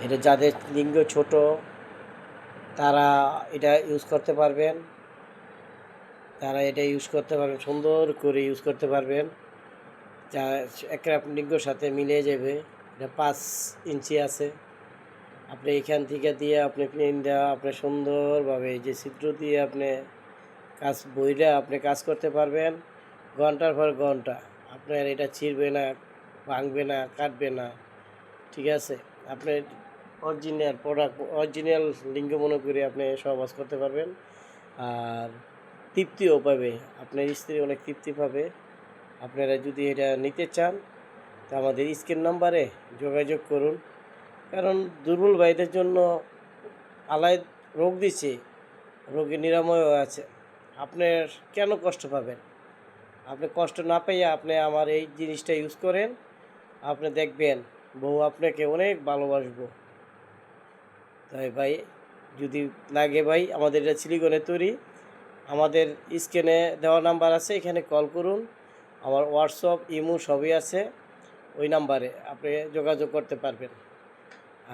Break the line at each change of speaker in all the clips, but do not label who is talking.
এটা যাদের লিঙ্গ ছোট তারা এটা ইউজ করতে পারবেন, সুন্দর করে ইউজ করতে পারবেন। যা একটা লিঙ্গর সাথে মিলে যাবে। এটা 5 ইঞ্চি আছে। আপনি এখান থেকে দিয়ে আপনি প্লেন দেওয়া আপনি সুন্দরভাবে এই যে ছিদ্র দিয়ে আপনি আপনি কাজ করতে পারবেন ঘন্টার পর ঘন্টা। আপনার এটা ছিঁড়বে না, ভাঙবে না, কাটবে না। ঠিক আছে, আপনি অরিজিনাল প্রোডাক্ট, অরিজিনাল লিঙ্গ মনে করে আপনি সহবাস করতে পারবেন। আর তৃপ্তিও পাবে, আপনার স্ত্রী অনেক তৃপ্তি পাবে। আপনারা যদি এটা নিতে চান তো আমাদের স্ক্রিন নাম্বারে যোগাযোগ করুন। কারণ দুর্বল ভাইদের জন্য আলাদা রোগ দিচ্ছে, রোগের নিরাময়ও আছে। আপনার কেন কষ্ট পাবেন? আপনি কষ্ট না পাইয়া আপনি আমার এই জিনিসটা ইউজ করেন, আপনি দেখবেন বউ আপনাকে অনেক ভালোবাসবো। তাই ভাই যদি লাগে ভাই, আমাদের এটা সিলিকনের তৈরি। আমাদের স্ক্রিনে দেওয়া নাম্বার আছে, এখানে কল করুন। আমার হোয়াটসঅ্যাপ, ইমো সবই আছে, ওই নাম্বারে আপনি যোগাযোগ করতে পারবেন।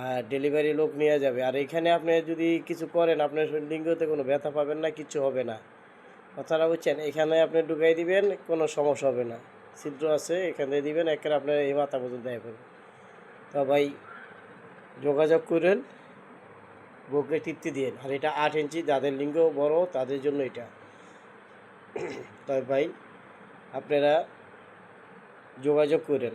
আর ডেলিভারি লোক নিয়ে যাবে। আর এখানে আপনি যদি কিছু করেন আপনার লিঙ্গতে কোনো ব্যথা পাবেন না, কিচ্ছু হবে না। কথাটা বুঝছেন? এখানে আপনি ঢুকাই দিবেন, কোনো সমস্যা হবে না। ছিদ্র আছে, এখানে দিবেন, একেবারে আপনার এই মাথা পর্যন্ত দেয় পড়বে। তো ভাই যোগাযোগ করেন, বউকে তৃপ্তি দিন। আর এটা 8 ইঞ্চি, যাদের লিঙ্গ বড় তাদের জন্য এটা। তাই ভাই আপনারা যোগাযোগ করেন।